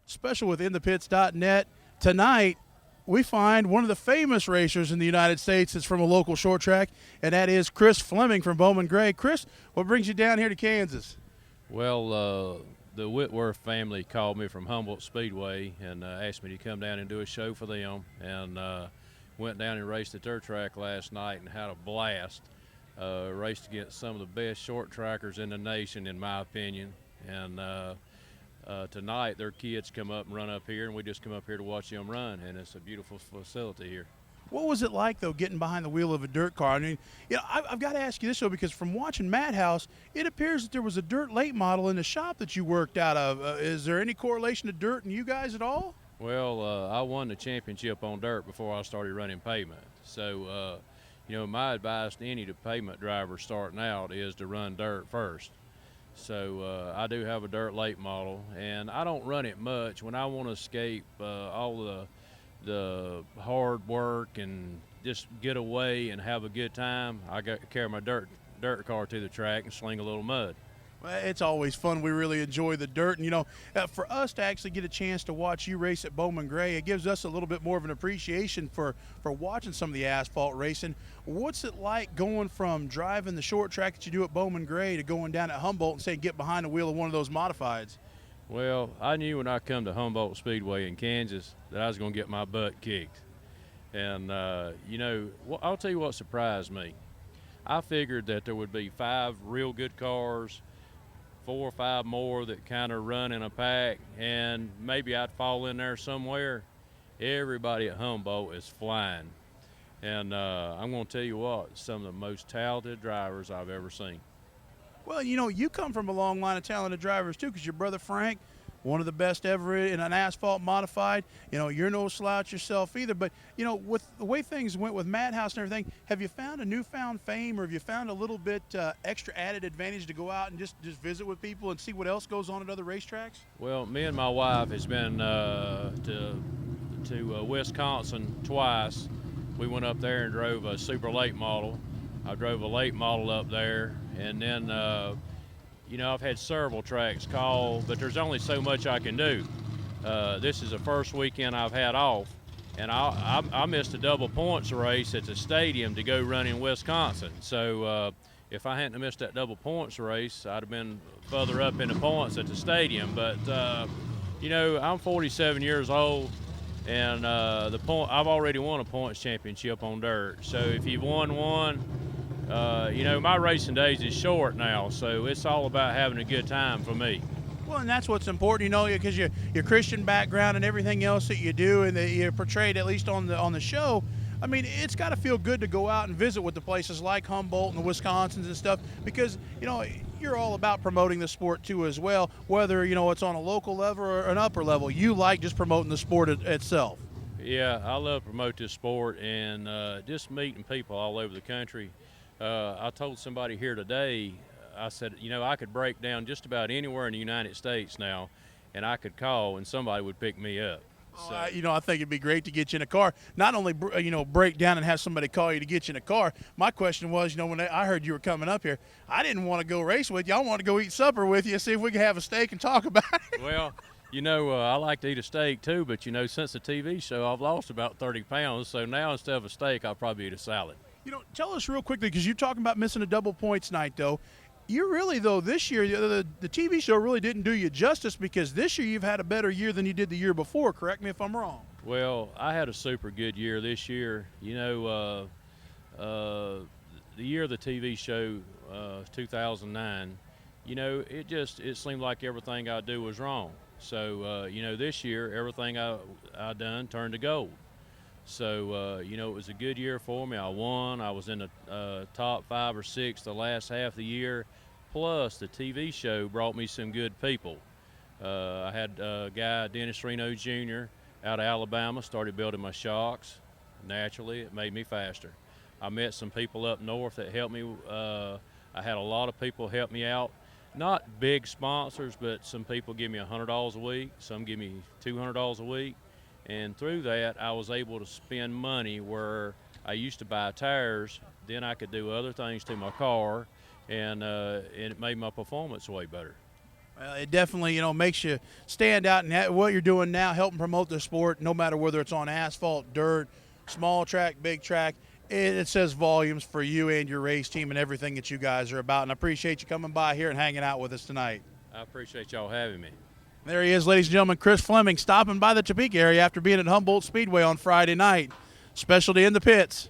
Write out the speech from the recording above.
special with InThePits.net. Tonight, we find one of the famous racers in the United States that's from a local short track, and that is Chris Flemming from Bowman Gray. Chris, what brings you down here to Kansas? Well, the Whitworth family called me from Humboldt Speedway and asked me to come down and do a show for them, and went down and raced at their track last night and had a blast. Raced against some of the best short trackers in the nation, in my opinion, and tonight their kids come up and run up here, and we just come up here to watch them run, and it's a beautiful facility here. What was it like, though, getting behind the wheel of a dirt car? I mean, I've got to ask you this, though, because from watching Madhouse, it appears that there was a dirt late model in the shop that you worked out of. Is there any correlation to dirt and you guys at all? Well, I won the championship on dirt before I started running pavement. So, my advice to any pavement driver starting out is to run dirt first. So I do have a dirt late model, and I don't run it much. When I want to escape all the hard work and just get away and have a good time, I carry my dirt car to the track and sling a little mud. Well, it's always fun. We really enjoy the dirt. And, for us to actually get a chance to watch you race at Bowman Gray, it gives us a little bit more of an appreciation for watching some of the asphalt racing. What's it like going from driving the short track that you do at Bowman Gray to going down at Humboldt and saying get behind the wheel of one of those modifieds? Well, I knew when I come to Humboldt Speedway in Kansas that I was going to get my butt kicked. And, I'll tell you what surprised me. I figured that there would be 5 real good cars, 4 or 5 more that kind of run in a pack, and maybe I'd fall in there somewhere. Everybody at Humboldt is flying. And I'm going to tell you what, some of the most talented drivers I've ever seen. Well, you come from a long line of talented drivers, too, because your brother Frank, one of the best ever in an asphalt modified. You're no slouch yourself either. But, with the way things went with Madhouse and everything, have you found a newfound fame, or have you found a little bit extra added advantage to go out and just visit with people and see what else goes on at other racetracks? Well, me and my wife has been to Wisconsin twice. We went up there and drove a super late model. I drove a late model up there, and then I've had several tracks call, but there's only so much I can do. This is the first weekend I've had off, and I missed a double points race at the stadium to go run in Wisconsin. So if I hadn't missed that double points race, I'd have been further up in the points at the stadium. But I'm 47 years old, and I've already won a points championship on dirt. So if you've won one, my racing days is short now, so it's all about having a good time for me. Well, and that's what's important, because your Christian background and everything else that you do and that you portrayed, at least on the show. I mean, it's got to feel good to go out and visit with the places like Humboldt and the Wisconsins and stuff, because, you're all about promoting the sport, too, as well, whether, it's on a local level or an upper level. You like just promoting the sport itself. Yeah, I love to promote this sport and just meeting people all over the country. I told somebody here today, I said, I could break down just about anywhere in the United States now, and I could call and somebody would pick me up. So. I think it'd be great to get you in a car. Not only, break down and have somebody call you to get you in a car. My question was, when I heard you were coming up here, I didn't want to go race with you. I wanted to go eat supper with you, see if we could have a steak and talk about it. Well, I like to eat a steak too, but, since the TV show, I've lost about 30 pounds. So now instead of a steak, I'll probably eat a salad. Tell us real quickly, because you're talking about missing a double points night, though. You really, though, this year, the TV show really didn't do you justice, because this year you've had a better year than you did the year before. Correct me if I'm wrong. Well, I had a super good year this year. The year of the TV show, 2009, it seemed like everything I do was wrong. So, this year, everything I done turned to gold. So, it was a good year for me. I won. I was in the top 5 or 6 the last half of the year. Plus, the TV show brought me some good people. I had a guy, Dennis Reno Jr., out of Alabama, started building my shocks. Naturally, it made me faster. I met some people up north that helped me. I had a lot of people help me out. Not big sponsors, but some people give me $100 a week. Some give me $200 a week. And through that, I was able to spend money where I used to buy tires. Then I could do other things to my car, and it made my performance way better. It definitely, makes you stand out in what you're doing now, helping promote the sport, no matter whether it's on asphalt, dirt, small track, big track. It says volumes for you and your race team and everything that you guys are about. And I appreciate you coming by here and hanging out with us tonight. I appreciate y'all having me. There he is, ladies and gentlemen, Chris Flemming, stopping by the Topeka area after being at Humboldt Speedway on Friday night. Specialty in the pits.